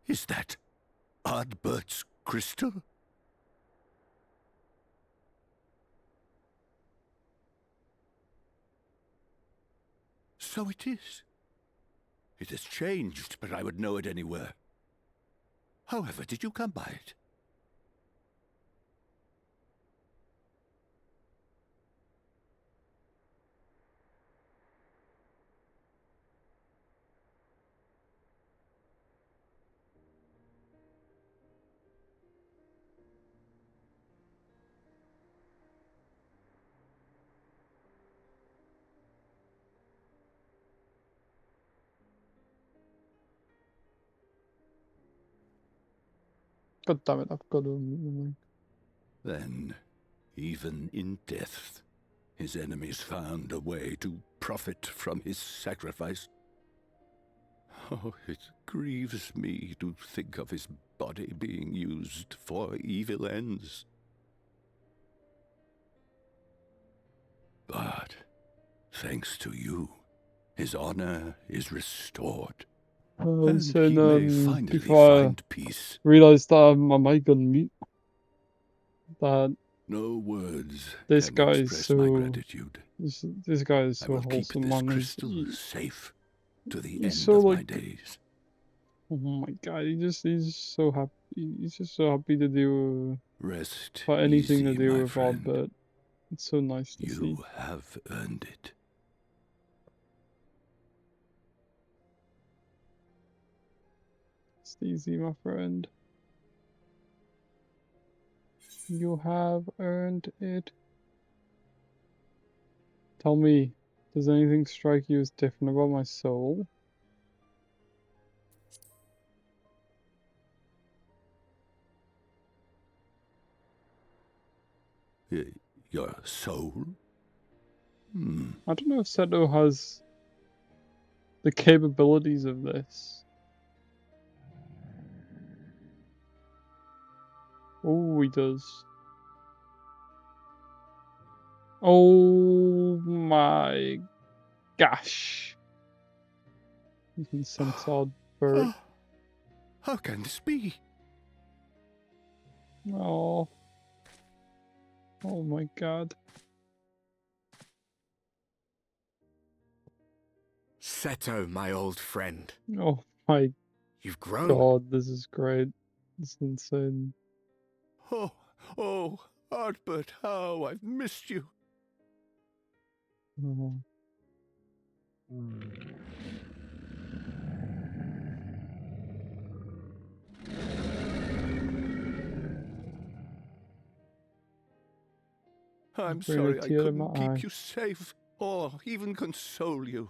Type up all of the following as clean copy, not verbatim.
Is that Ardbert's crystal? So it is. It has changed, but I would know it anywhere. However, did you come by it? God damn it, I've got to... Then, even in death, his enemies found a way to profit from his sacrifice. Oh, it grieves me to think of his body being used for evil ends. But, thanks to you, his honor is restored. And So, he may finally before find peace. I realised that I had my mic on mute, that No words this can guy is express my so... gratitude. This guy is I so will keep wholesome, this man. crystal safe to the He's end so of my like... days. Oh my god, he's so happy. He's just so happy to do... Rest for anything easy, to do my with friend. Ardbert. It's so nice to see. You have earned it. It's easy, my friend. You have earned it. Tell me, does anything strike you as different about my soul? Your soul? I don't know if Seto has the capabilities of this. Oh, he does. Oh my gosh. You can sense Ardbert. How can this be? Oh. Oh my god. Seto, my old friend. Oh my You've grown. god, this is great. This is insane. Oh, Ardbert, how I've missed you. Oh. I'm Bring a sorry I tear to my couldn't eye. keep you safe or even console you.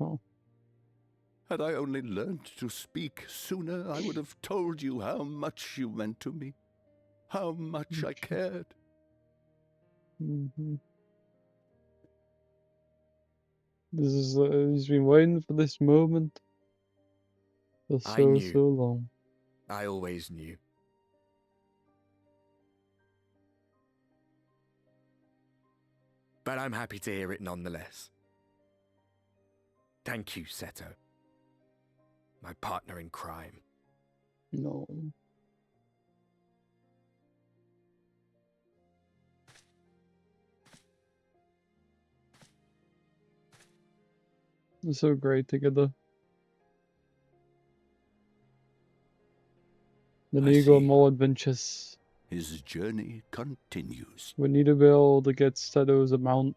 Oh. Had I only learned to speak sooner, I would have told you how much you meant to me, how much I cared. Mm-hmm. This is, he's been waiting for this moment for so long. I always knew. But I'm happy to hear it nonetheless. Thank you, Seto. My partner in crime. No. They're so great together. Then you go on more adventures. His journey continues. We need to be able to get Seto's amount.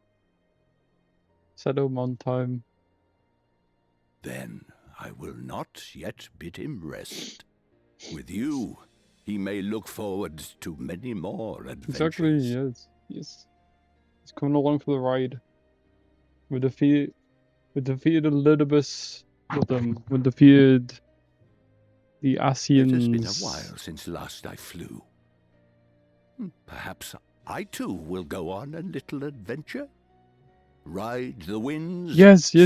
Seto mount time. Then I will not yet bid him rest. With you, he may look forward to many more adventures. Exactly, yes. Yes. He's coming along for the ride. We defeated Elidibus with them. We defeated the Asians. It has been a while since last I flew. Perhaps I too will go on a little adventure? Ride the winds? Yes. The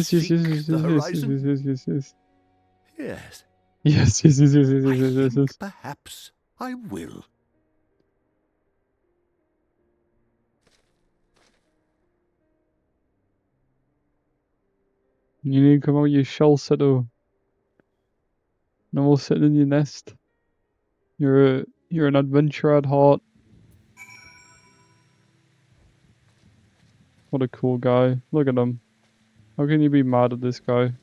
horizon? Yes. Yes. Yes. I think perhaps I will. You need to come out your shell, Seto. No more sitting in your nest. You're an adventurer at heart. What a cool guy. Look at him. How can you be mad at this guy?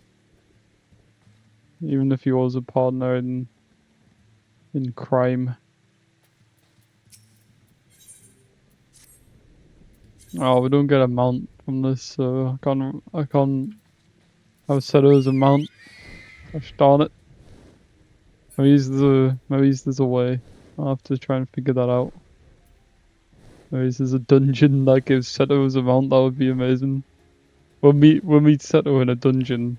Even if he was a partner in crime. Oh, we don't get a mount from this, so I can't have Seto as a mount. Gosh darn it. Maybe there's a way. I'll have to try and figure that out. Maybe there's a dungeon that gives Seto as a mount, that would be amazing. We'll meet Seto in a dungeon.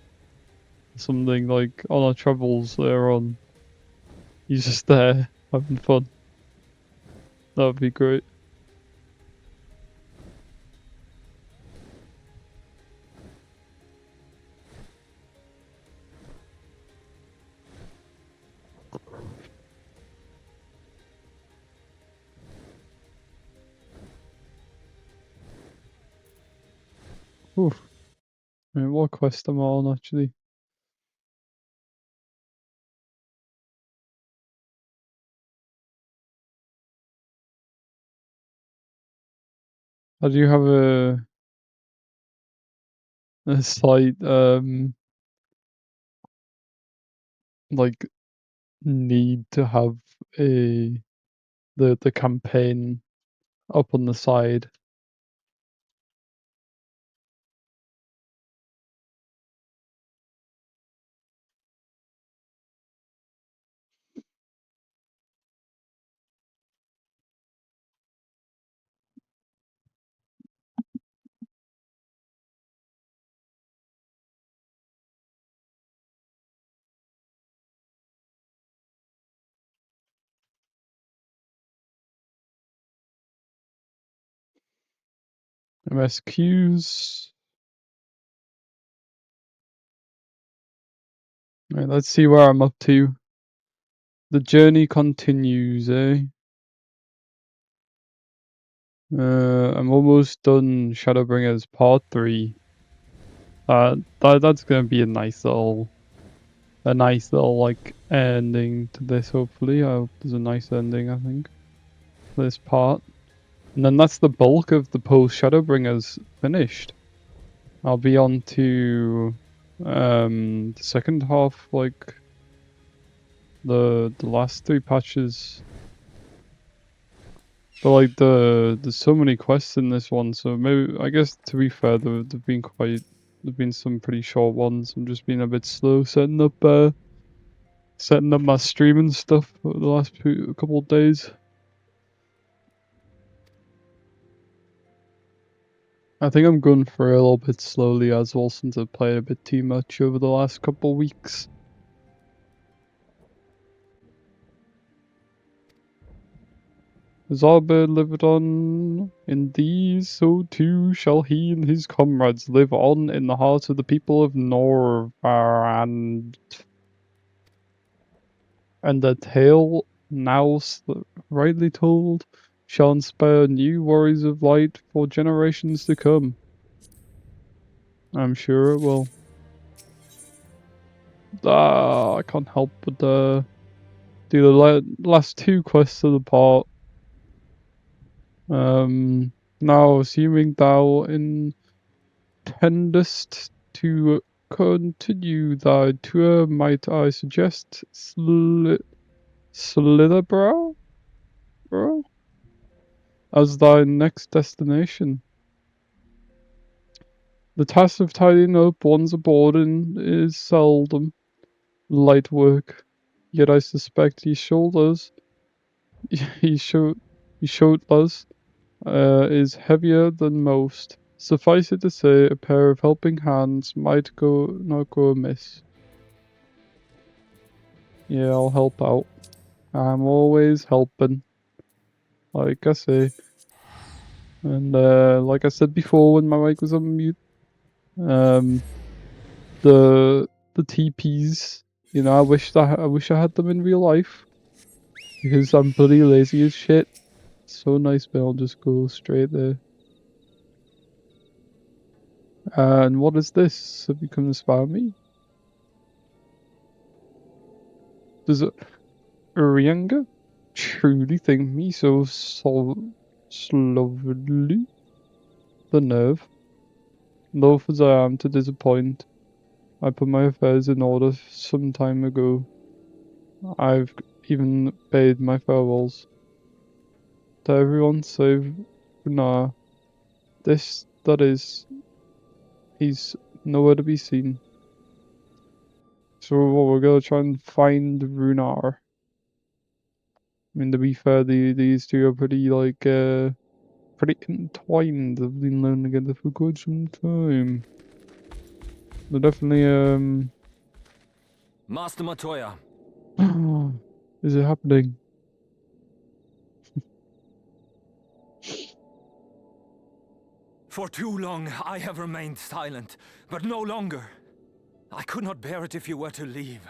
Something like on our travels later on. He's just there, having fun. That would be great. Oof. I mean, what quest am I on, actually? I do have a slight, like, need to have the campaign up on the side. MSQs. Right, let's see where I'm up to. The journey continues, eh? I'm almost done Shadowbringers Part 3. That's gonna be a nice little like ending to this. Hopefully, I hope there's a nice ending. I think this part, and then that's the bulk of the post Shadowbringers finished. I'll be on to the second half, like the last 3 patches. But like there's so many quests in this one, so maybe I guess to be fair, there've been some pretty short ones. I'm just being a bit slow setting up my stream and stuff over the last couple of days. I think I'm going for a little bit slowly as well, since I've played a bit too much over the last couple of weeks. As Arbor lived on in these, so too shall he and his comrades live on in the hearts of the people of Norvarand. And the tale, now rightly told, shall inspire new warriors of light for generations to come. I'm sure it will. I can't help but do the last 2 quests of the part. Now, assuming thou intendest to continue thy tour, might I suggest Slitherbrow as thy next destination? The task of tidying up one's boarding is seldom light work, yet I suspect he showed us is heavier than most. Suffice it to say, a pair of helping hands might not go amiss. Yeah, I'll help out. I'm always helping, like I say. And like I said before, when my mic was on mute, the TPs, you know, I wish I had them in real life, because I'm bloody lazy as shit. It's so nice, but I'll just go straight there. And what is this? Have you come to spy on me? Does Urianga truly think me so slowly? The nerve. Loath as I am to disappoint, I put my affairs in order some time ago. I've even paid my farewells to everyone save Runar. That is, he's nowhere to be seen. So we're gonna try and find Runar. I mean, to be fair, these two are pretty pretty entwined. They've been living together for quite some time. They're definitely Master Matoya, Is it happening? for too long I have remained silent, but no longer. I could not bear it if you were to leave.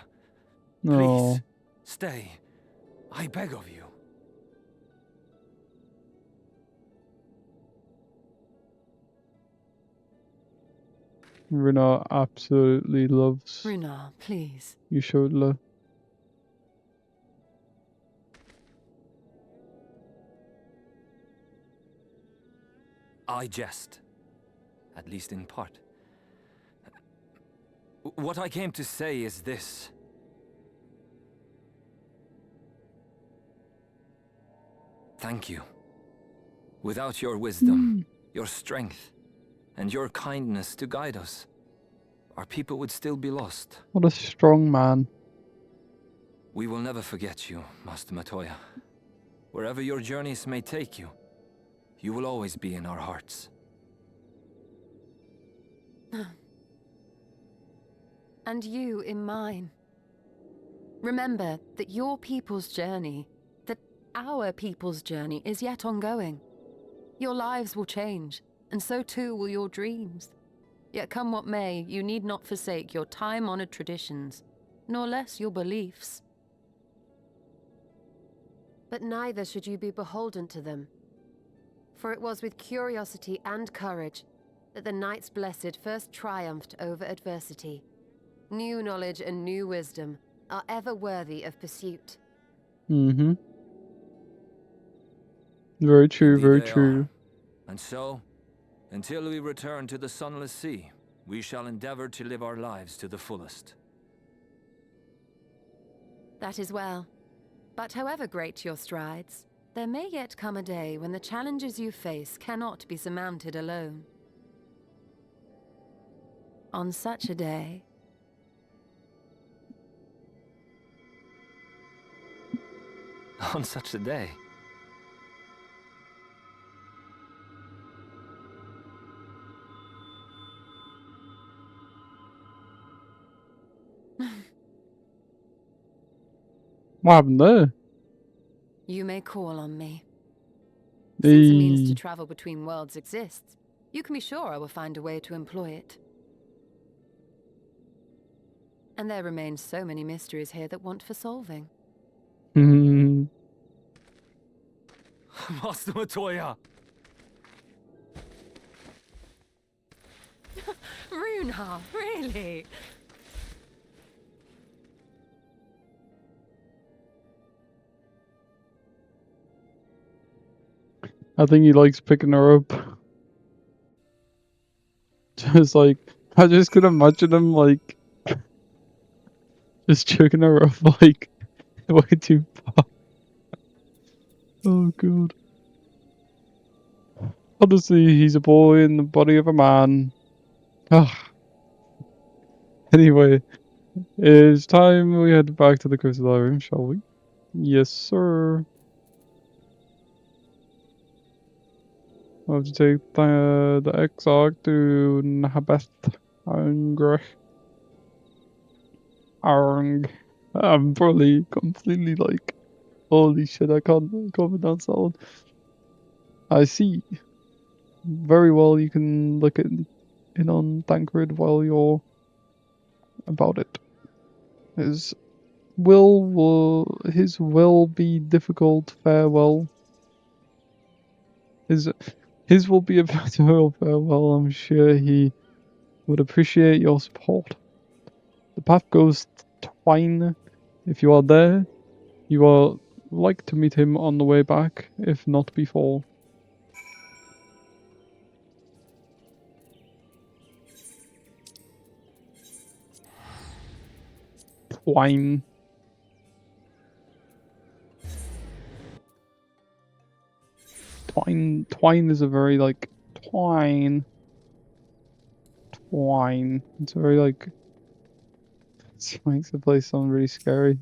No. Please, stay. I beg of you. Runar absolutely loves Runar, please. you, Shodla. I jest. At least in part. What I came to say is this. Thank you. Without your wisdom, your strength, and your kindness to guide us, our people would still be lost. What a strong man. We will never forget you, Master Matoya. Wherever your journeys may take you, you will always be in our hearts. And you in mine. Remember that your people's journey, that our people's journey is yet ongoing. Your lives will change, and so too will your dreams. Yet come what may, you need not forsake your time-honored traditions, nor less your beliefs. But neither should you be beholden to them. For it was with curiosity and courage that the Knights Blessed first triumphed over adversity. New knowledge and new wisdom are ever worthy of pursuit. Mm-hmm. Very true, Indeed very they true. are. And so, until we return to the Sunless Sea, we shall endeavor to live our lives to the fullest. That is well. But however great your strides, there may yet come a day when the challenges you face cannot be surmounted alone. On such a day... On such a day. What happened there? You may call on me. Since a means to Hey. travel between worlds exists, you can be sure I will find a way to employ it. And there remain so many mysteries here that want for solving. Master Matoya! Runar, really? I think he likes picking her up. Just like, I just could imagine him like, just choking her up like, way too far. Oh god. Honestly, he's a boy in the body of a man. Ah. Anyway, it's time we head back to the crystal room, shall we? Yes, sir. I'll have to take the Exarch to Nahabeth Angrech. Arng. I'm probably completely like, holy shit, I can't pronounce that one. I see. Very well, you can look in on Thancred while you're about it. His will be difficult farewell. His will be a better farewell. I'm sure he would appreciate your support. The path goes twine If you are there, you are like to meet him on the way back, if not before. Twine. Twine is a very like twine. It's a very like it makes the place sound really scary.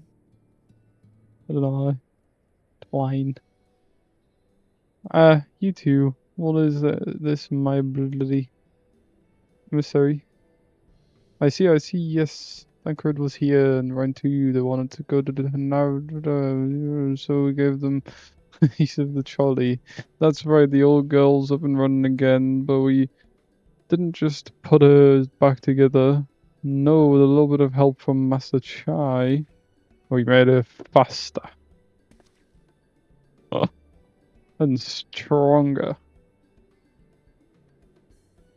I don't know why. Twine. You two. What is this, my bloody emissary? I see, yes. Tancred was here and ran to you. They wanted to go to the so we gave them a piece of the trolley. That's right, the old girl's up and running again, but we didn't just put her back together. No, with a little bit of help from Master Chai, we made her faster. And stronger.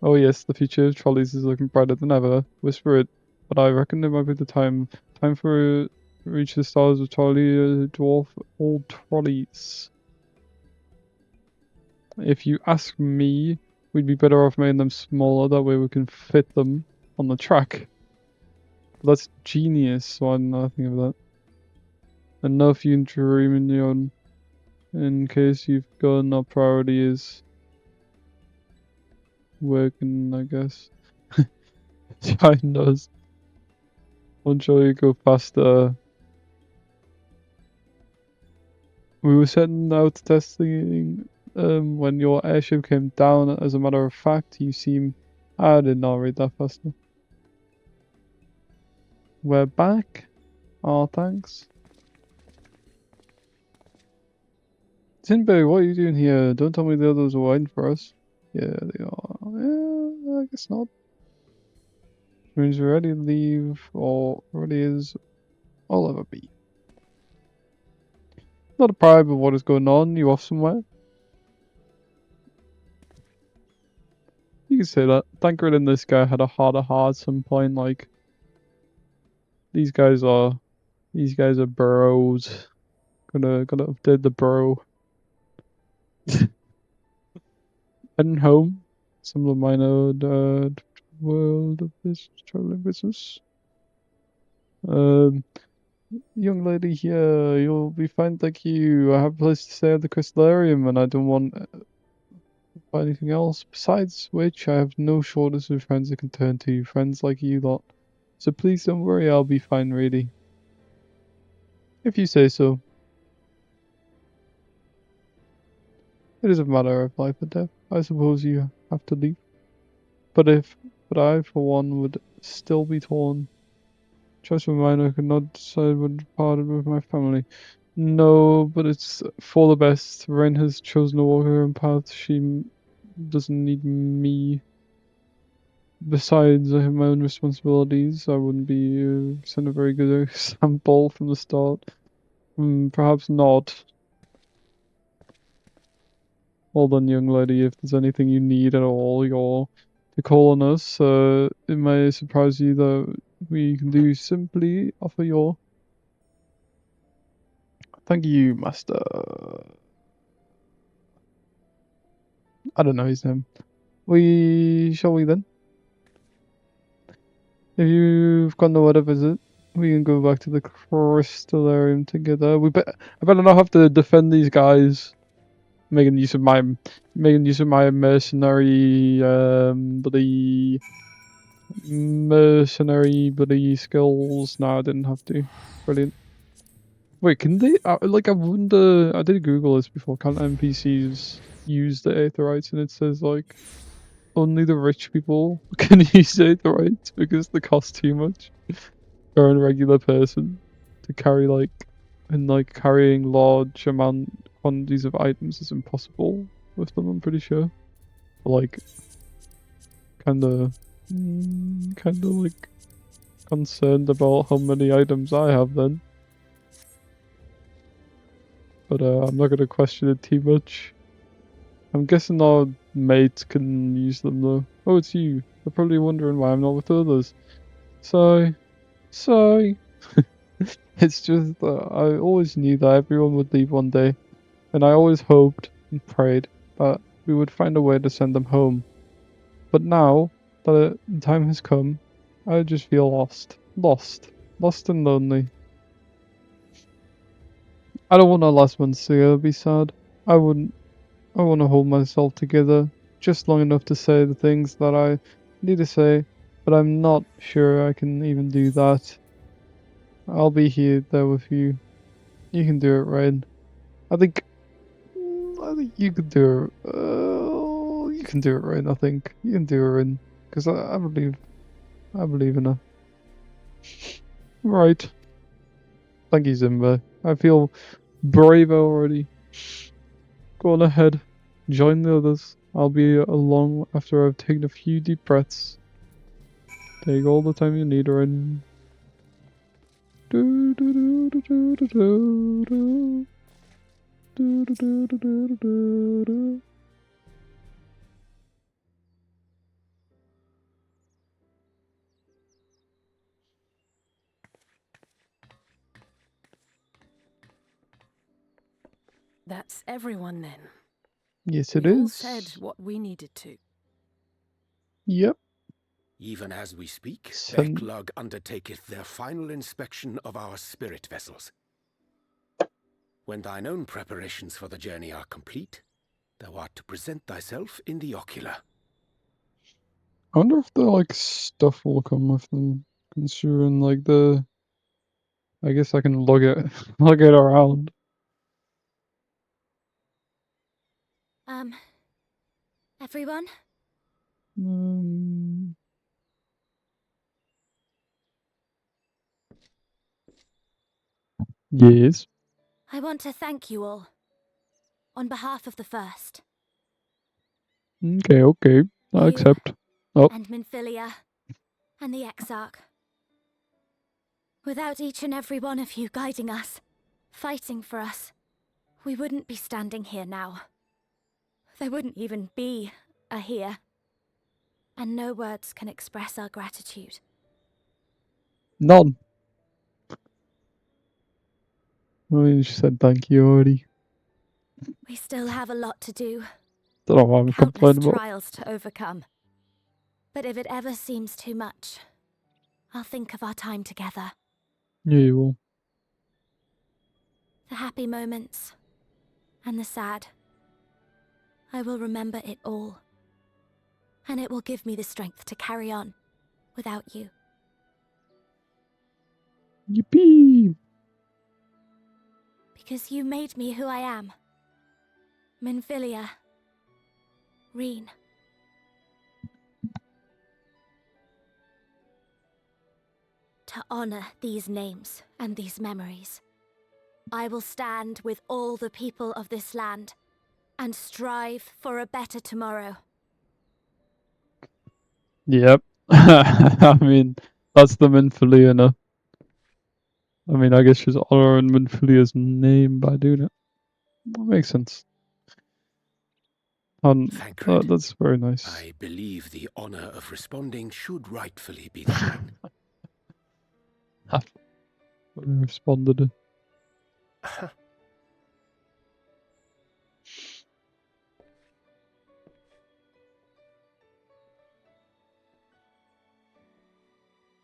Oh yes, the future of trolleys is looking brighter than ever. Whisper it, but I reckon it might be the time for reach the stars with trolley dwarf old trolleys. If you ask me, we'd be better off making them smaller. That way we can fit them on the track. But that's genius. So I'm not thinking of that. Enough you dreaming your own. In case you've forgotten, our priority is working, I guess. China does. Won't you go faster? We were setting out testing when your airship came down. As a matter of fact, you seem... I did not read that faster. We're back. Oh, thanks. Tinberry, what are you doing here? Don't tell me the others are waiting for us. Yeah, they are. Yeah, I guess not. Means we're ready to leave, or ready as I'll ever be. Not a bribe of what is going on. You off somewhere? You can say that. Tancred and this guy had a heart-to-heart at some point. Like, these guys are bros. Gonna update the bro. Heading home. Some of my know the world of this traveling business. Young lady here, you'll be fine, thank you. I have a place to stay at the Crystallarium, and I don't want anything else. Besides which, I have no shortage of friends I can turn to, friends like you lot. So please don't worry, I'll be fine, really. If you say so. It is a matter of life or death. I suppose you have to leave. But I, for one, would still be torn. Choice of mine, I could not decide when to part with my family. No, but it's for the best. Ren has chosen to walk her own path. She doesn't need me. Besides, I have my own responsibilities. I wouldn't be sent a very good example from the start. Perhaps not. Well done, young lady. If there's anything you need at all, you're to call on us. It may surprise you that we can do simply offer your... Thank you, Master. I don't know his name. Shall we then? If you've got nowhere to visit, we can go back to the Crystallarium together. I better not have to defend these guys. Making use of my mercenary bloody skills. No, I didn't have to. Brilliant. Wait, can they? I wonder. I did Google this before. Can NPCs use the Aetherites? And it says like only the rich people can use Aetherites because they cost too much for a regular person to carry carrying large quantities of items is impossible with them, I'm pretty sure. Like, kinda like concerned about how many items I have then. But I'm not gonna question it too much. I'm guessing our mates can use them though. Oh, it's you. They're probably wondering why I'm not with others. Sorry. It's just I always knew that everyone would leave one day, and I always hoped and prayed that we would find a way to send them home. But now that the time has come, I just feel lost and lonely. I don't want our last ones to be sad. I wouldn't. I want to hold myself together just long enough to say the things that I need to say, but I'm not sure I can even do that. I'll be here there with you. You can do it, Ryan. I think I think you can do it. You can do it, Ryan. I think you can do it, Ryan. Because I believe in her. Right. Thank you, Zimba. I feel brave already. Go on ahead. Join the others. I'll be along after I've taken a few deep breaths. Take all the time you need, Ryan. Do do do do do do do do. Do do do do do do do. That's everyone then. Yes, it We all is. said what we needed to. Yep. Even as we speak, Sen- Backlog undertaketh their final inspection of our spirit vessels. When thine own preparations for the journey are complete, thou art to present thyself in the ocular. I wonder if the like stuff will come with them, considering like the. I guess I can lug it, lug it around. Everyone? Um, yes. I want to thank you all. On behalf of the First. Okay. Okay. I You accept. Oh. and Minfilia. And the Exarch. Without each and every one of you guiding us, fighting for us, we wouldn't be standing here now. There wouldn't even be a here. And no words can express our gratitude. None. I mean, she said thank you already. We still have a lot to do. Don't know why I'm Countless complaining about. trials to overcome. But if it ever seems too much, I'll think of our time together. Yeah, you will. The happy moments. And the sad. I will remember it all. And it will give me the strength to carry on without you. Yippee! Because you made me who I am. Minfilia. Reen. To honor these names and these memories, I will stand with all the people of this land and strive for a better tomorrow. Yep. I mean, that's the Minfilia, no? I mean, I guess she's honoring Minfilia's name by doing it. That makes sense. Thancred, That's very nice. I believe the honor of responding should rightfully be thine. I responded.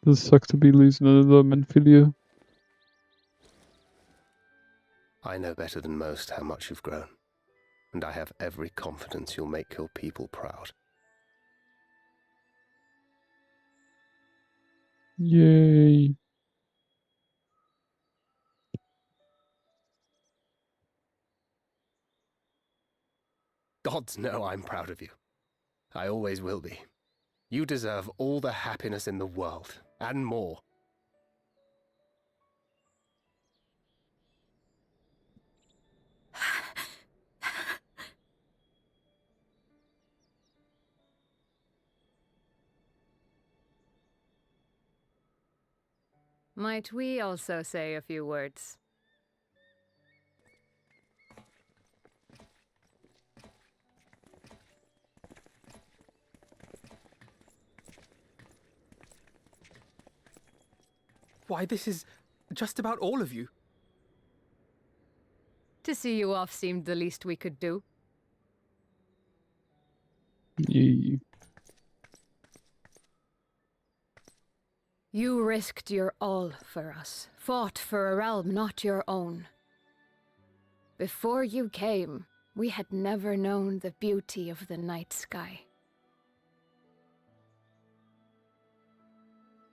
Does suck to be losing another Minfilia. I know better than most how much you've grown, and I have every confidence you'll make your people proud. Yay. Gods know I'm proud of you. I always will be. You deserve all the happiness in the world, and more. Might we also say a few words? Why, this is just about all of you. To see you off seemed the least we could do. Yeah. You risked your all for us, fought for a realm not your own. Before you came, we had never known the beauty of the night sky.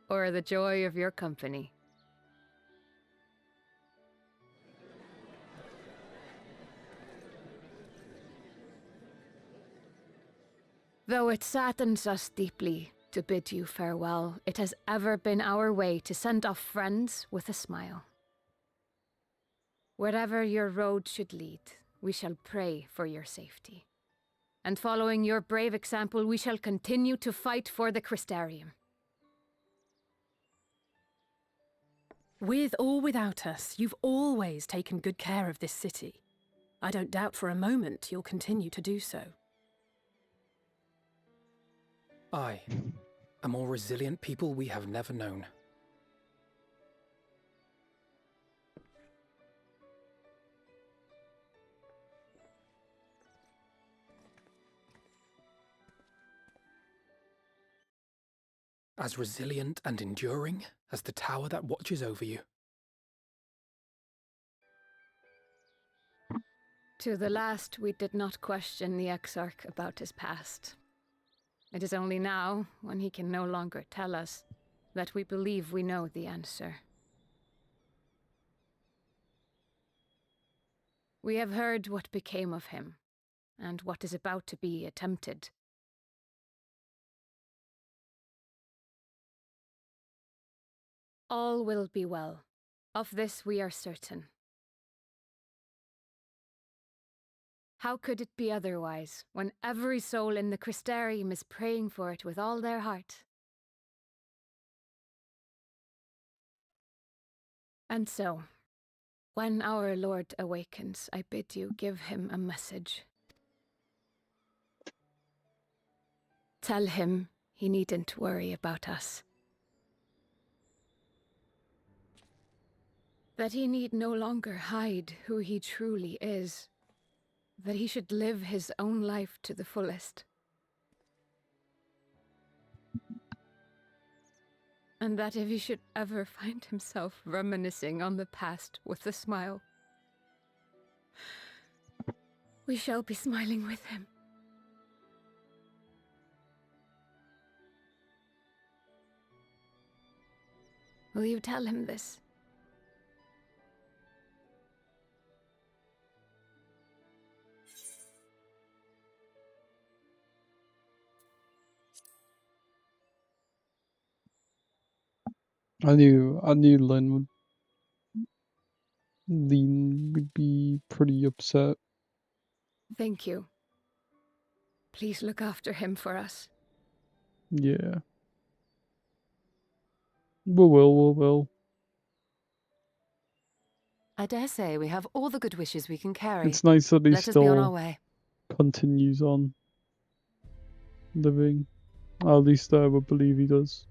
Or the joy of your company. Though it saddens us deeply to bid you farewell, it has ever been our way to send off friends with a smile. Wherever your road should lead, we shall pray for your safety. And following your brave example, we shall continue to fight for the Crystarium. With or without us, you've always taken good care of this city. I don't doubt for a moment you'll continue to do so. I, a more resilient people we have never known. As resilient and enduring as the tower that watches over you. To the last, we did not question the Exarch about his past. It is only now, when he can no longer tell us, that we believe we know the answer. We have heard what became of him, and what is about to be attempted. All will be well. Of this we are certain. How could it be otherwise, when every soul in the Crystarium is praying for it with all their heart? And so, when our Lord awakens, I bid you give him a message. Tell him he needn't worry about us. That he need no longer hide who he truly is. That he should live his own life to the fullest. And that if he should ever find himself reminiscing on the past with a smile, we shall be smiling with him. Will you tell him this? I knew Lynn would be pretty upset. Thank you. Please look after him for us. Yeah. We will. I dare say we have all the good wishes we can carry. It's nice that he Let us be on our still way. continues on living. At least I would believe he does.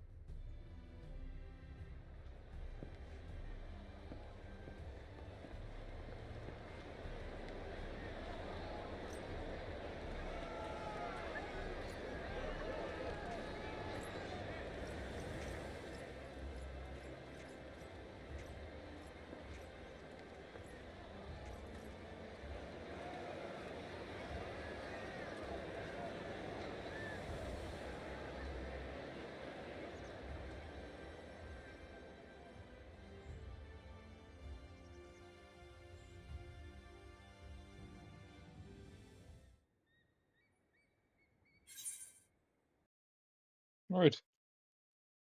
Right.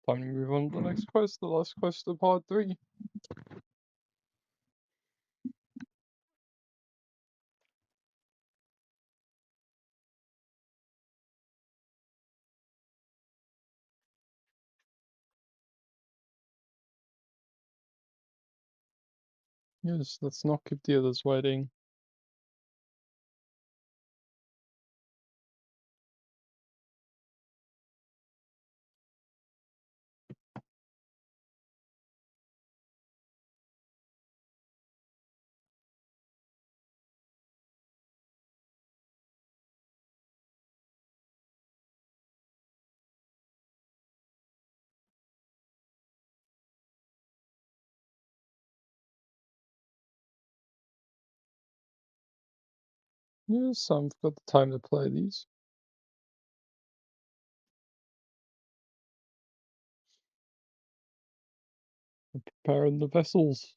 Time to move on to the next quest, the last quest of part 3. Yes, let's not keep the others waiting. Yes, I've got the time to play these. I'm preparing the vessels.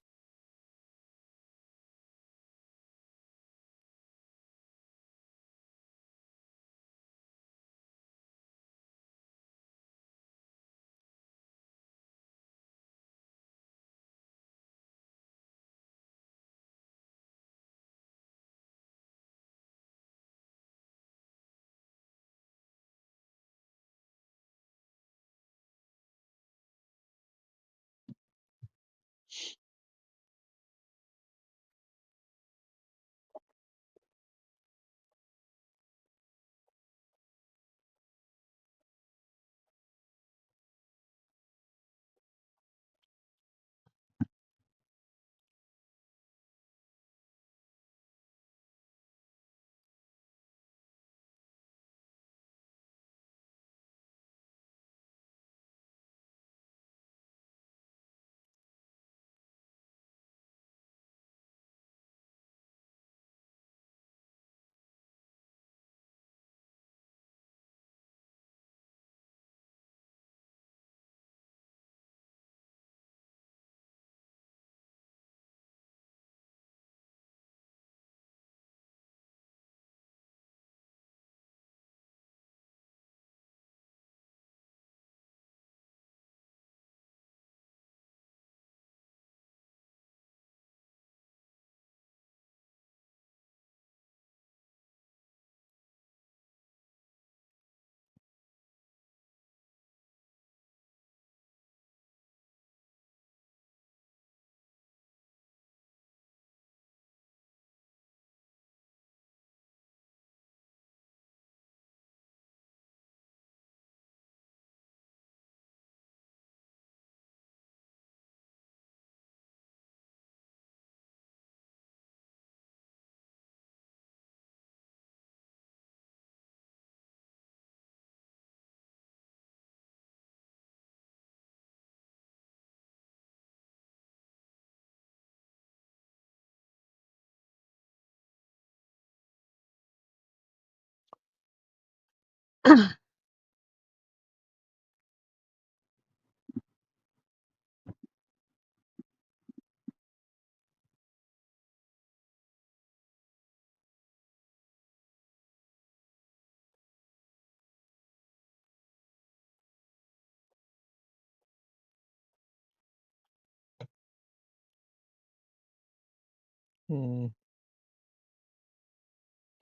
Hmm.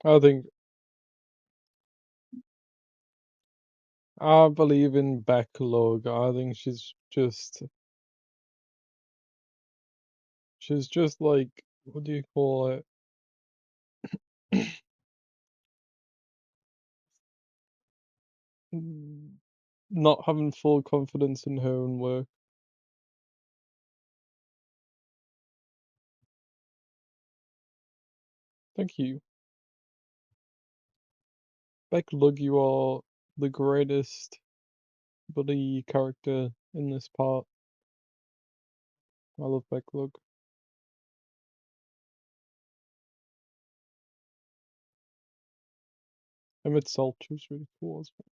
I think I believe in backlog. I think she's just like, what do you call it? Not having full confidence in her own work. Thank you. Backlog, you are the greatest buddy character in this part. I love Backlog. Emmett Salch was really cool as well.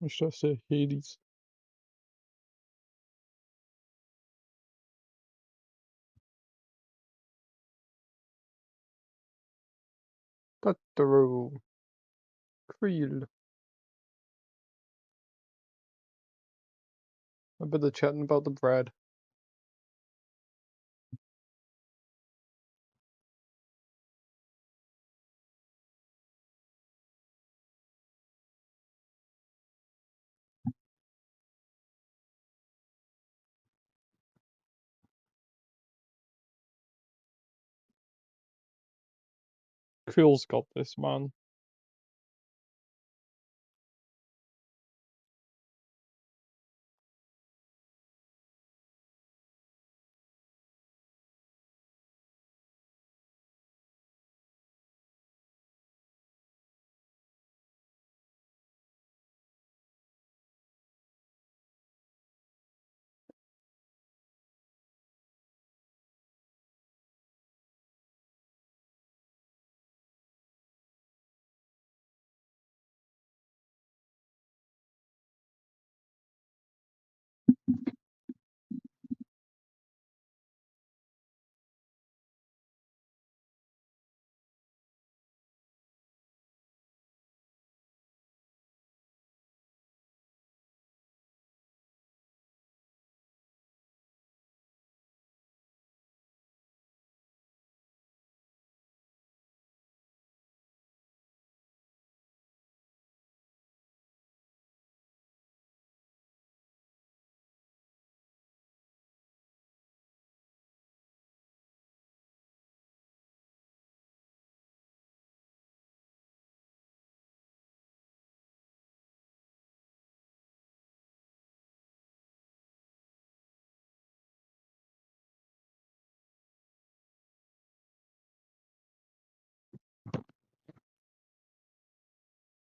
Or should I say Hades? Totoro. Creel. I bet they're chatting about the bread. Creel's got this, man.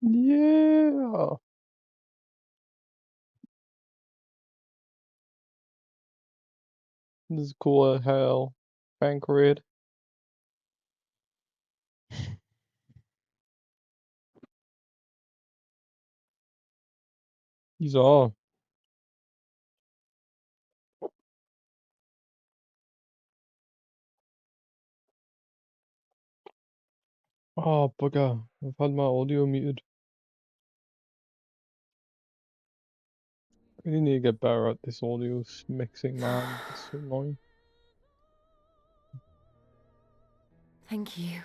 Yeah. This is cool as hell. Bank red. These are. Oh, bugger. I've had my audio muted. I really need to get better at this audio mixing, man. It's so annoying. Thank you.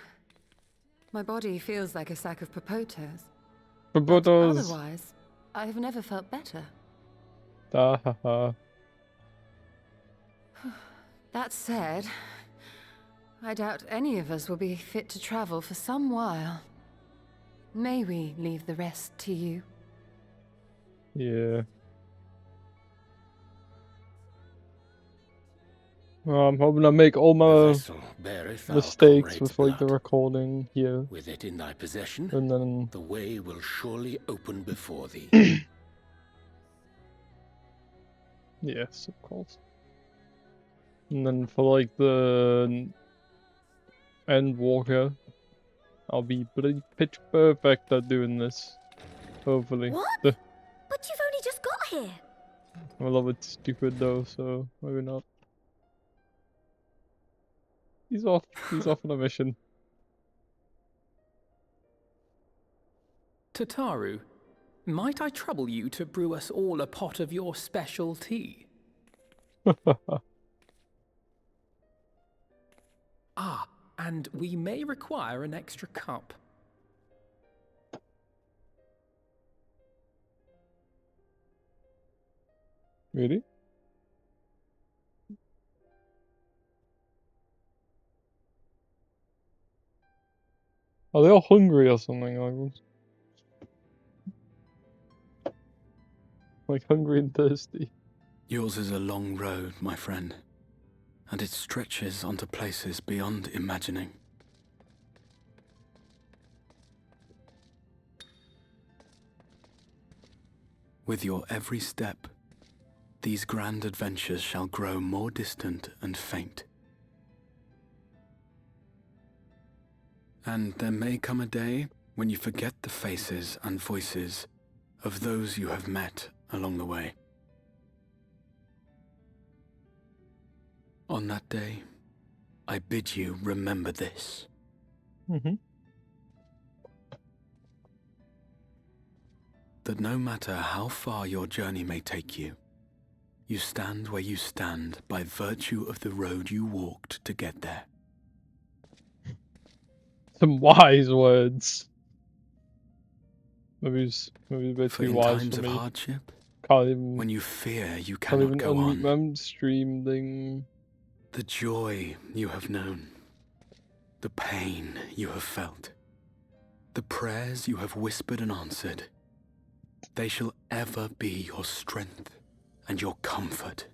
My body feels like a sack of potatoes. But But brothers. otherwise, I've never felt better. Ah ha ha. That said, I doubt any of us will be fit to travel for some while. May we leave the rest to you? Yeah. Well, I'm hoping I make all The my vessel beareth our mistakes comrade's with like the blood. recording here. With it in thy possession, And then the way will surely open before thee. yes, of course. And then for like the end walker, I'll be bloody pitch perfect at doing this. Hopefully. What? The, But you've only just got here. I'm a little bit stupid though, so maybe not. He's off. He's off on a mission. Tataru, might I trouble you to brew us all a pot of your special tea? Ah, and we may require an extra cup. Really? Are they all hungry or something? Like hungry and thirsty. Yours is a long road, my friend, and it stretches onto places beyond imagining. With your every step, these grand adventures shall grow more distant and faint. And there may come a day when you forget the faces and voices of those you have met along the way. On that day, I bid you remember this. That no matter how far your journey may take you, you stand where you stand by virtue of the road you walked to get there. Some wise words. Maybe it's a bit For too in wise times for of me. hardship, Can't even when you fear you can't cannot even go unmute on, my stream thing. the joy you have known, the pain you have felt, the prayers you have whispered and answered, they shall ever be your strength and your comfort.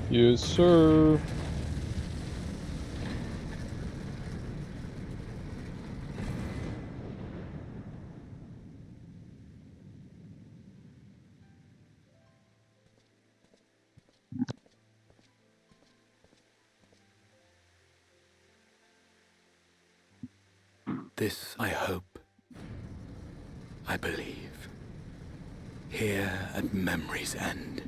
Yes, sir. This I hope, I believe, here at memory's end.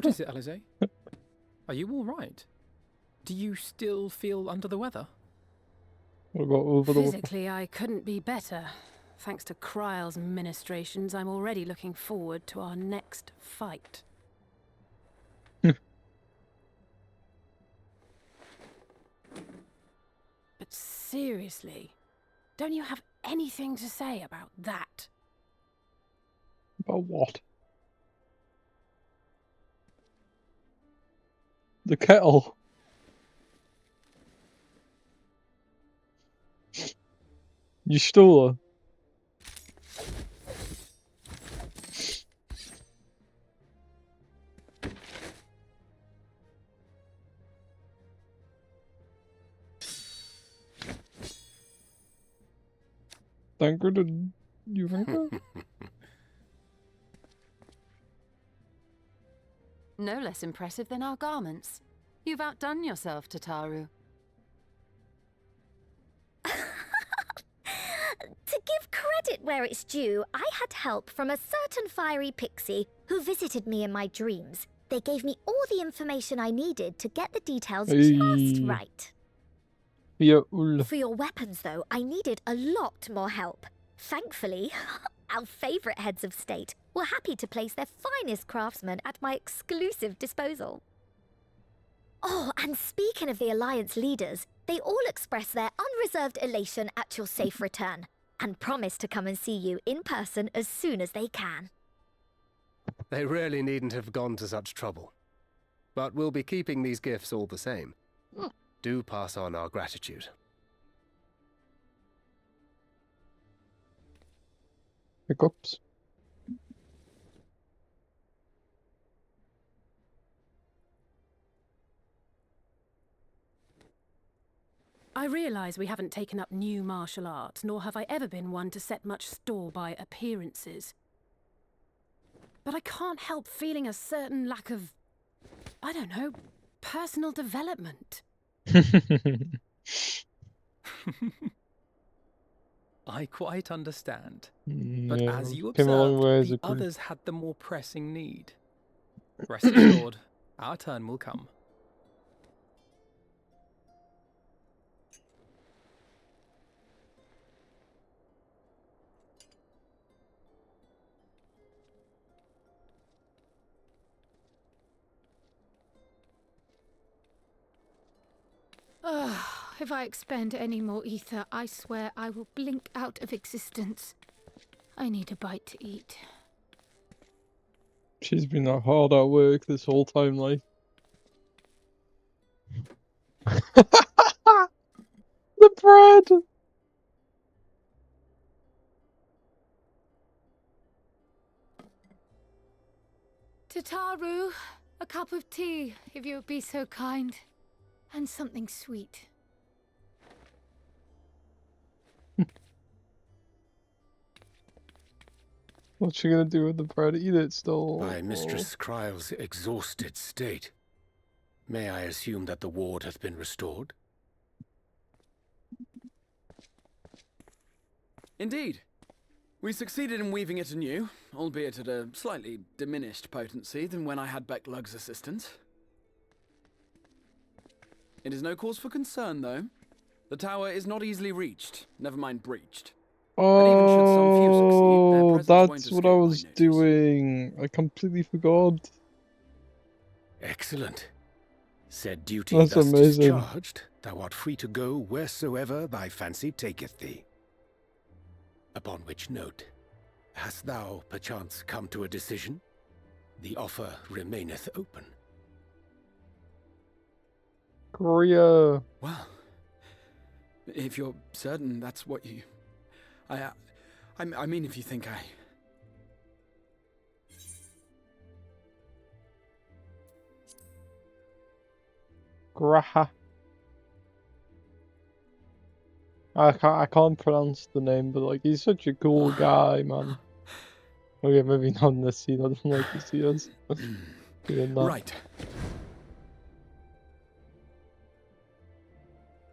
is it, Alize? Are you all right? Do you still feel under the weather? What about over the Physically, I couldn't be better. Thanks to Kryle's ministrations, I'm already looking forward to our next fight. But seriously, don't you have anything to say about that? About what? The kettle. You stole her. Thank her, did you think her? No less impressive than our garments. You've outdone yourself, Tataru. To give credit where it's due, I had help from a certain fiery pixie who visited me in my dreams. They gave me all the information I needed to get the details just Hey. right. Yeah, ul. For your weapons, though, I needed a lot more help. Thankfully, our favourite heads of state were happy to place their finest craftsmen at my exclusive disposal. Oh, and speaking of the Alliance leaders, they all expressed their unreserved elation at your safe return, and promise to come and see you in person as soon as they can. They really needn't have gone to such trouble. But we'll be keeping these gifts all the same. Do pass on our gratitude. Hiccups. I realise we haven't taken up new martial arts, nor have I ever been one to set much store by appearances. But I can't help feeling a certain lack of, I don't know, personal development. I quite understand. But Yeah, as you came a long way as observed, a the group. others had the more pressing need. Rest assured, our turn will come. If I expend any more ether, I swear I will blink out of existence. I need a bite to eat. She's been that hard at work this whole time, like. The bread! Tataru, a cup of tea, if you would be so kind. And something sweet. What's she gonna do with the bread? Eat it still? By Mistress Kryle's exhausted state, may I assume that the ward hath been restored? Indeed. We succeeded in weaving it anew, albeit at a slightly diminished potency than when I had Becklug's assistance. It is no cause for concern, though. The tower is not easily reached, never mind breached. Even should some few succeed, their Oh, presence won't that's escape what I my was notice. doing. I completely forgot. Excellent. Said duty That's thus amazing. discharged, thou art free to go wheresoever thy fancy taketh thee. Upon which note, hast thou perchance come to a decision? The offer remaineth open. Korea. Well, if you're certain that's what you... I mean, if you think I... Graha. I can't pronounce the name, but like he's such a cool guy, man. Okay, maybe not in this scene. I don't like to see us doing that. Right.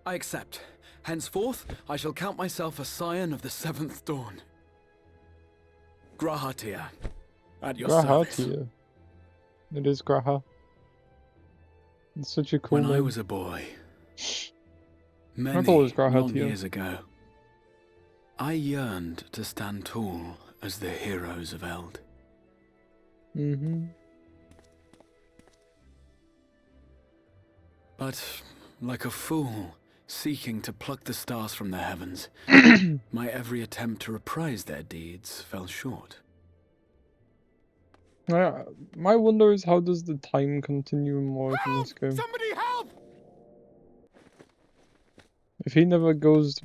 I accept. Henceforth, I shall count myself a scion of the seventh dawn. Grahatia, at your service. Grahatia. It is Graha. It's such a cool When name. I was a boy, I thought it was many Graha long too. years ago, I yearned to stand tall as the heroes of Eld. Mm-hmm. But, like a fool seeking to pluck the stars from the heavens, my every attempt to reprise their deeds fell short. My wonder is, how does the time continuum work in this game? Somebody help! If he never goes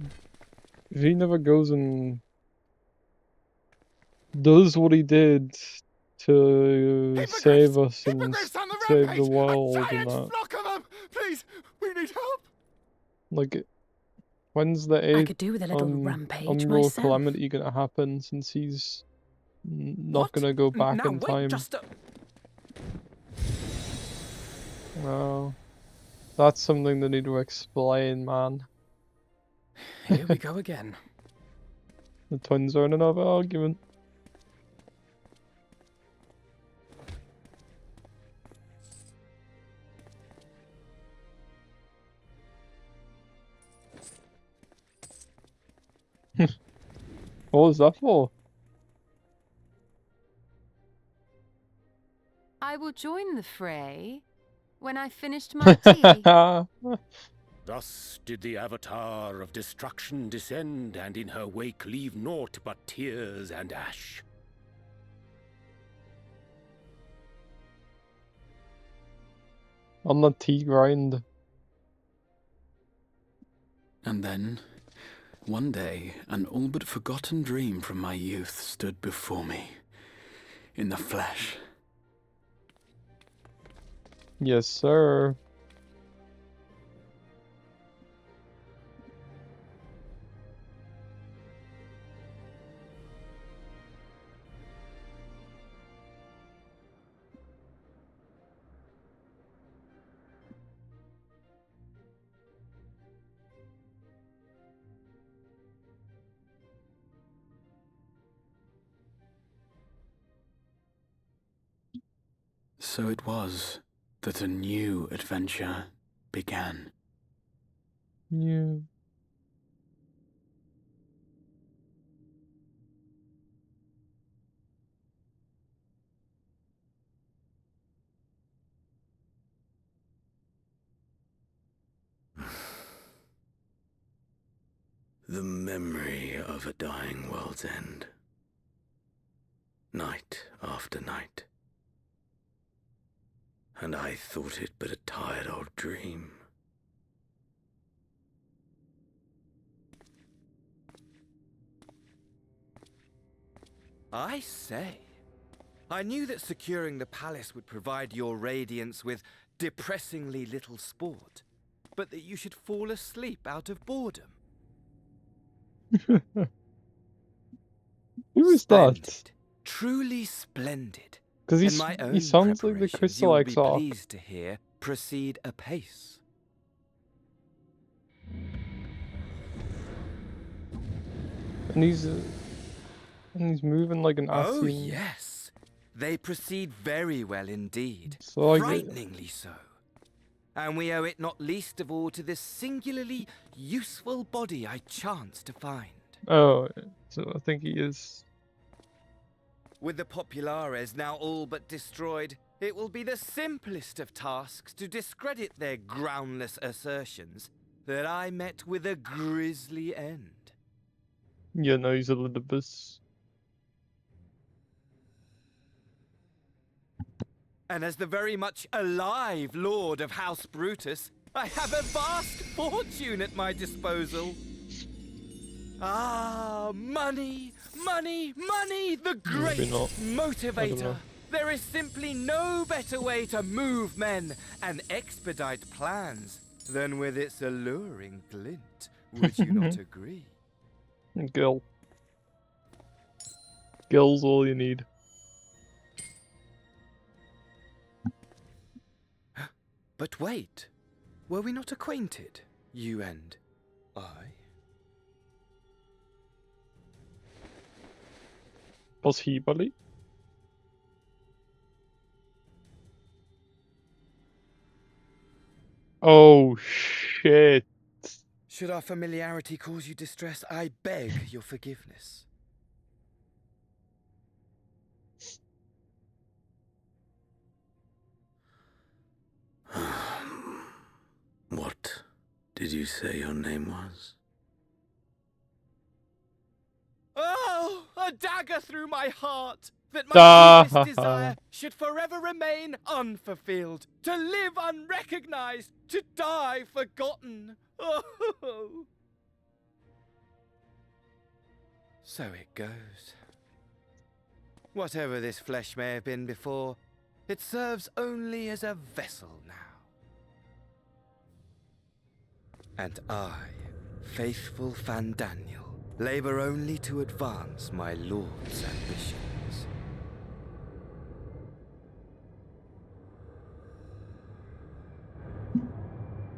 and does what he did to save us and Hippogriffs on the save rampage! the world A and giant that, flock of them! Please, we need help! like, when's the I could do with a little rampage Umbral myself. calamity gonna happen, since he's not What? gonna go back Now in wait, time? just No, that's something they need to explain, man. here we go again. The twins are in another argument. What was that for? I will join the fray when I finished my tea. Thus did the Avatar of Destruction descend, and in her wake leave naught but tears and ash. On the tea grind. And then, one day, an all but forgotten dream from my youth stood before me, in the flesh. Yes, sir. So it was that a new adventure began. Yeah. The memory of a dying world's end. Night after night. And I thought it but a tired old dream. I say, I knew that securing the palace would provide your radiance with depressingly little sport, but that you should fall asleep out of boredom. Who is Splendid. that? Truly splendid. Because In my he own sounds like the preparations, Crystal you will X be arc. pleased to hear proceed apace. And he's moving like an Oh, Asian. yes. They proceed very well indeed. So I get- Frighteningly so. And we owe it not least of all to this singularly useful body I chanced to find. Oh, so I think he is. With the Populares now all but destroyed, it will be the simplest of tasks to discredit their groundless assertions that I met with a grisly end. Yeah, no, he's a little bit. And as the very much alive Lord of House Brutus, I have a vast fortune at my disposal. Ah, money, money, money, the great Maybe not. motivator. There is simply no better way to move men and expedite plans than with its alluring glint. Would you not agree? Gil. Gil's all you need. But wait, were we not acquainted, you and I? Was he, buddy? Oh shit. Should our familiarity cause you distress, I beg your forgiveness. What did you say your name was? Oh, a dagger through my heart! That my deepest desire should forever remain unfulfilled, to live unrecognized, to die forgotten. Oh. So it goes. Whatever this flesh may have been before, it serves only as a vessel now. And I, faithful Fandaniel, labor only to advance my lord's ambitions.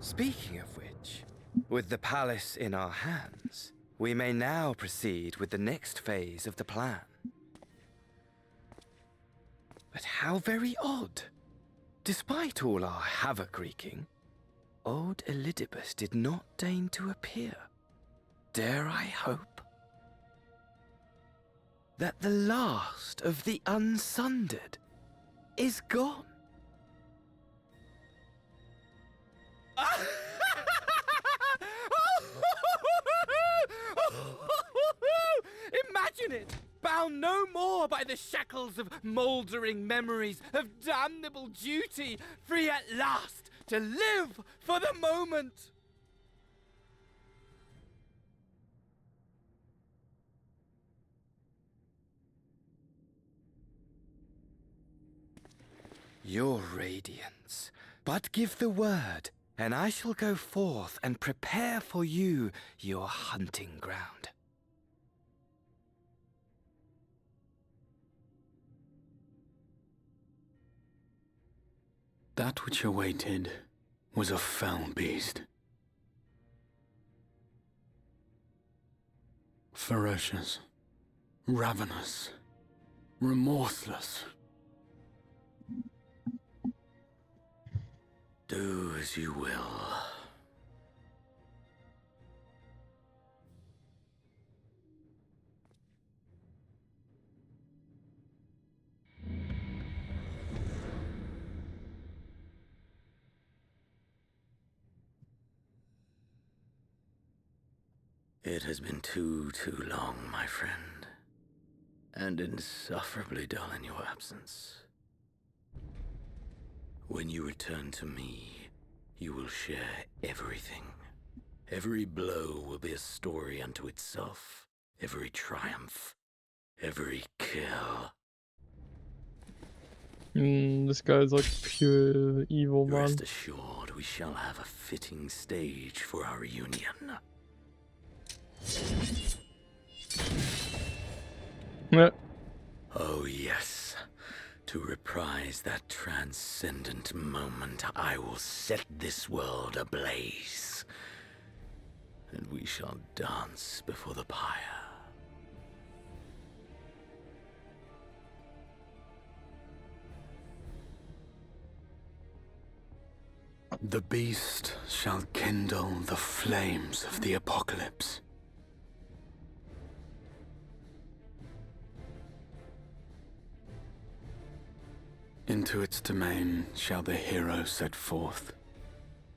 Speaking of which, with the palace in our hands, we may now proceed with the next phase of the plan. But how very odd. Despite all our havoc-wreaking, old Elidibus did not deign to appear. Dare I hope that the last of the unsundered is gone? Imagine it! Bound no more by the shackles of mouldering memories of damnable duty, free at last to live for the moment! Your radiance, but give the word, and I shall go forth and prepare for you your hunting ground. That which awaited was a fell beast. Ferocious, ravenous, remorseless. Do as you will. It has been too long, my friend, and insufferably dull in your absence. When you return to me, you will share everything. Every blow will be a story unto itself. Every triumph, every kill. This guy's like pure evil, man. Rest assured, we shall have a fitting stage for our reunion. Yeah. Oh yes. To reprise that transcendent moment, I will set this world ablaze. And we shall dance before the pyre. The beast shall kindle the flames of the apocalypse. Into its domain shall the hero set forth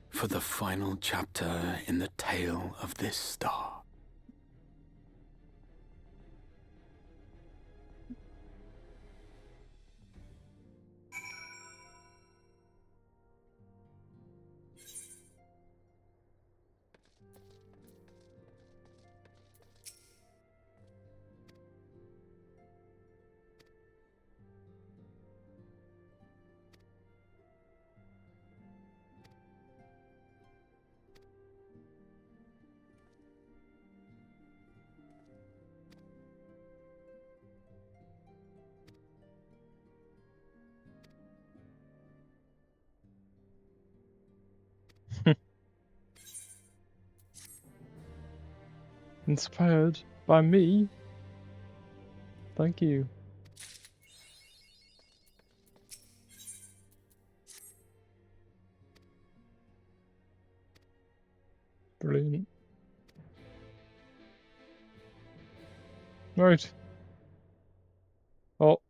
for the final chapter in the tale of this star. Inspired by me? Thank you. Right. Oh.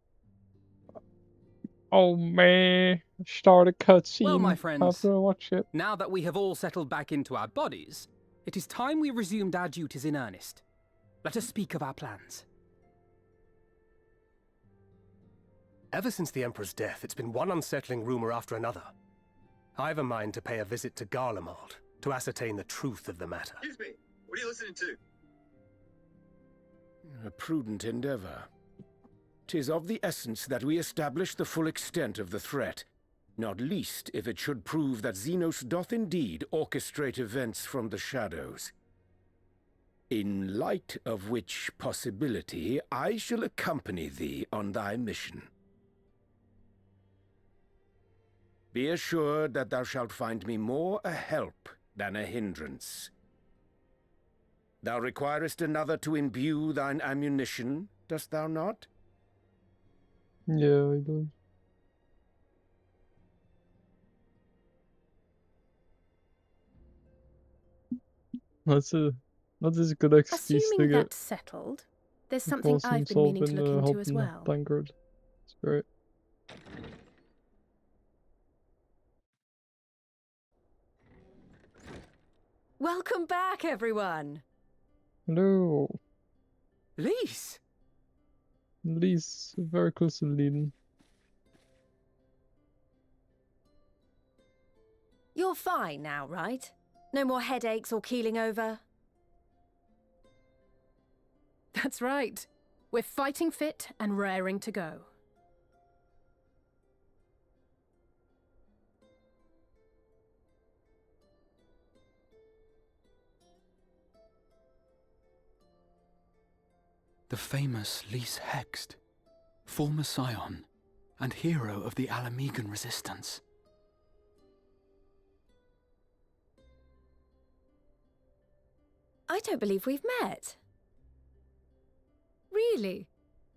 Oh man. Start a cutscene Well, my friends, after I watch it. now that we have all settled back into our bodies, it is time we resumed our duties in earnest. Let us speak of our plans. Ever since the Emperor's death, it's been one unsettling rumor after another. I've a mind to pay a visit to Garlemald to ascertain the truth of the matter. Excuse me, what are you listening to? A prudent endeavor. 'Tis of the essence that we establish the full extent of the threat, not least if it should prove that Xenos doth indeed orchestrate events from the shadows. In light of which possibility, I shall accompany thee on thy mission. Be assured that thou shalt find me more a help than a hindrance. Thou requirest another to imbue thine ammunition, dost thou not? Yeah, I do. That's a good excuse to Assuming get that's settled, there's something force I've been himself meaning to look into into as helping well. Thancred. It's great. Welcome back, everyone! Hello. Lise! Lise, very close to Leiden. You're fine now, right? No more headaches or keeling over? That's right. We're fighting fit and raring to go. The famous Lise Hext, former scion and hero of the Alamegan resistance. I don't believe we've met. Really?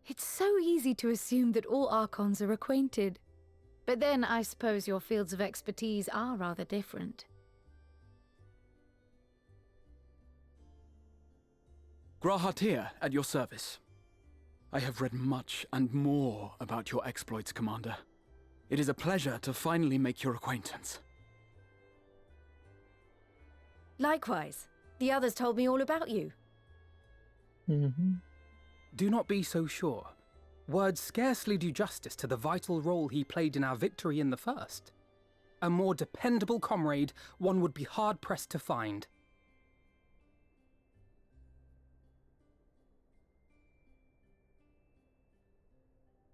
It's so easy to assume that all Archons are acquainted. But then I suppose your fields of expertise are rather different. Grahatir, at your service. I have read much and more about your exploits, Commander. It is a pleasure to finally make your acquaintance. Likewise. The others told me all about you. Do not be so sure. Words scarcely do justice to the vital role he played in our victory in the first. A more dependable comrade one would be hard-pressed to find.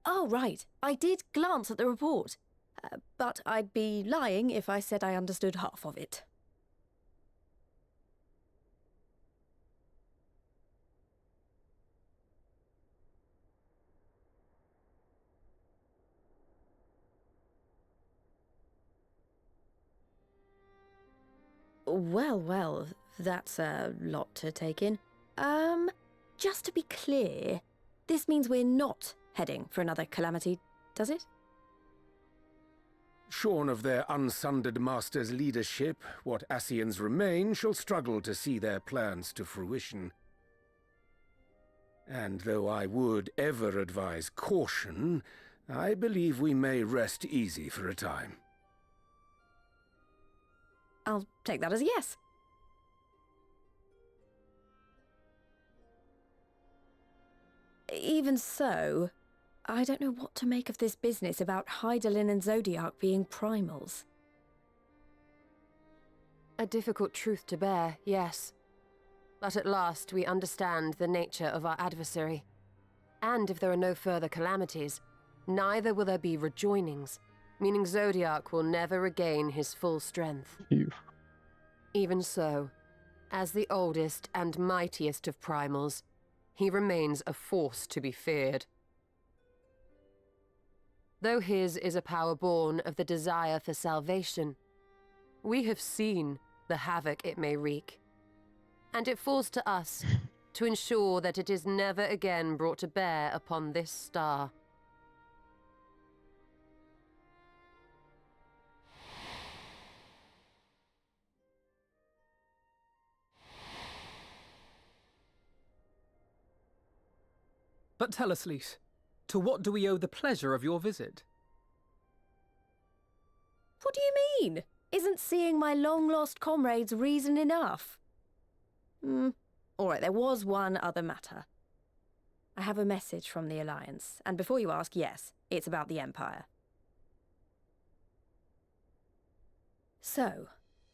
Oh, right. I did glance at the report. But I'd be lying if I said I understood half of it. Well, well, that's a lot to take in. Just to be clear, this means we're not heading for another calamity, does it? Shorn of their unsundered master's leadership, what Ascians remain shall struggle to see their plans to fruition. And though I would ever advise caution, I believe we may rest easy for a time. I'll take that as a yes. Even so, I don't know what to make of this business about Hydaelyn and Zodiac being primals. A difficult truth to bear, yes. But at last we understand the nature of our adversary. And if there are no further calamities, neither will there be rejoinings, meaning Zodiac will never regain his full strength. Even so, as the oldest and mightiest of primals, he remains a force to be feared. Though his is a power born of the desire for salvation, we have seen the havoc it may wreak, and it falls to us to ensure that it is never again brought to bear upon this star. But tell us, Lys, to what do we owe the pleasure of your visit? What do you mean? Isn't seeing my long-lost comrades reason enough? All right, there was one other matter. I have a message from the Alliance, and before you ask, yes, it's about the Empire. So,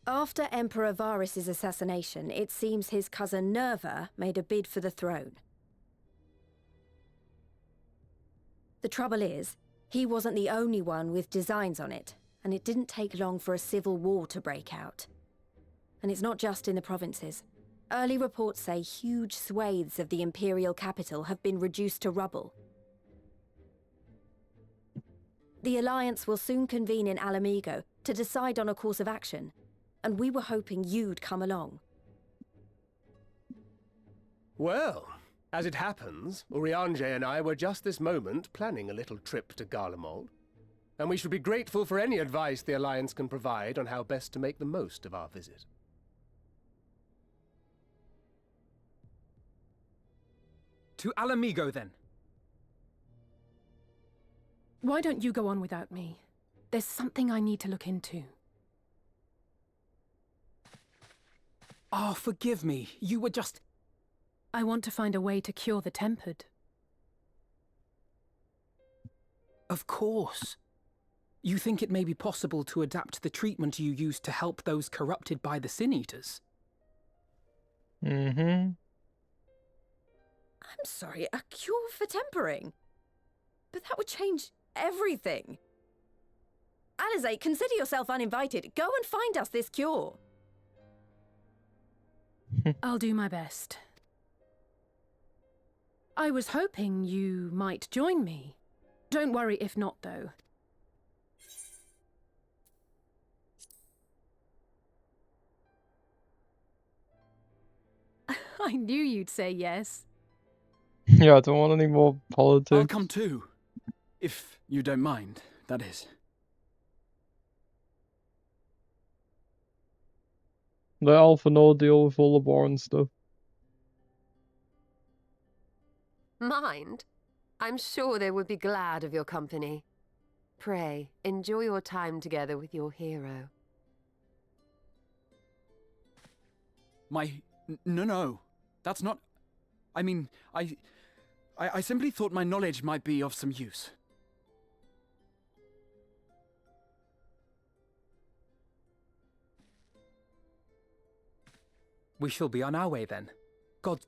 after Emperor Varys' assassination, it seems his cousin Nerva made a bid for the throne. The trouble is, he wasn't the only one with designs on it, and it didn't take long for a civil war to break out. And it's not just in the provinces. Early reports say huge swathes of the Imperial capital have been reduced to rubble. The Alliance will soon convene in Alamigo to decide on a course of action, and we were hoping you'd come along. Well, as it happens, Urianger and I were just this moment planning a little trip to Garlemald, and we should be grateful for any advice the Alliance can provide on how best to make the most of our visit. To Alamigo, then. Why don't you go on without me? There's something I need to look into. Oh, forgive me. You were just... I want to find a way to cure the Tempered. Of course. You think it may be possible to adapt the treatment you use to help those corrupted by the Sin Eaters? I'm sorry, a cure for tempering? But that would change everything. Alizé, consider yourself uninvited. Go and find us this cure. I'll do my best. I was hoping you might join me. Don't worry if not, though. I knew you'd say yes. Yeah, I don't want any more politics. I'll come too. If you don't mind, that is. Let Alpha know deal with all the boring stuff. Mind? I'm sure they would be glad of your company. Pray, enjoy your time together with your hero. No. That's not... I mean, I simply thought my knowledge might be of some use. We shall be on our way then. God...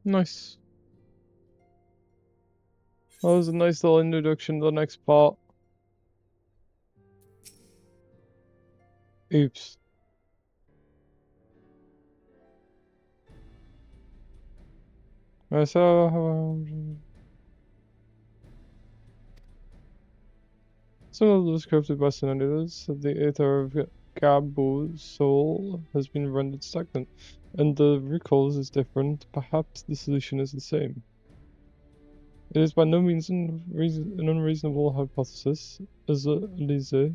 Nice. That was a nice little introduction to the next part. Oops. So, some of those scripted Western editors of the Aether of Gabo's soul has been rendered stagnant, and the recalls is different. Perhaps the solution is the same. It is by no means an unreasonable hypothesis, as Elise.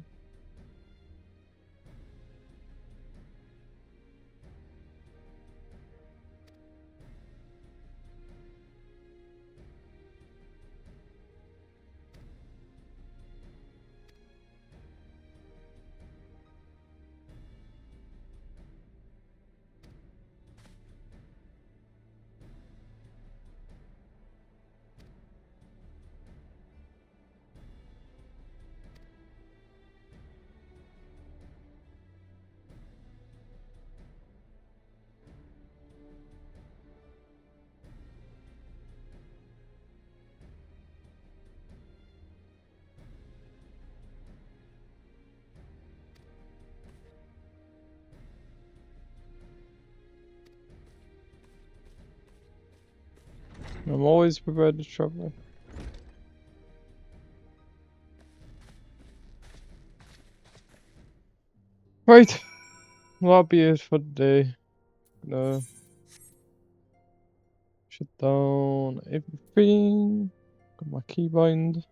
I'm always prepared to travel. Right, well, that'll be it for today. Shut down everything. Got my keybind.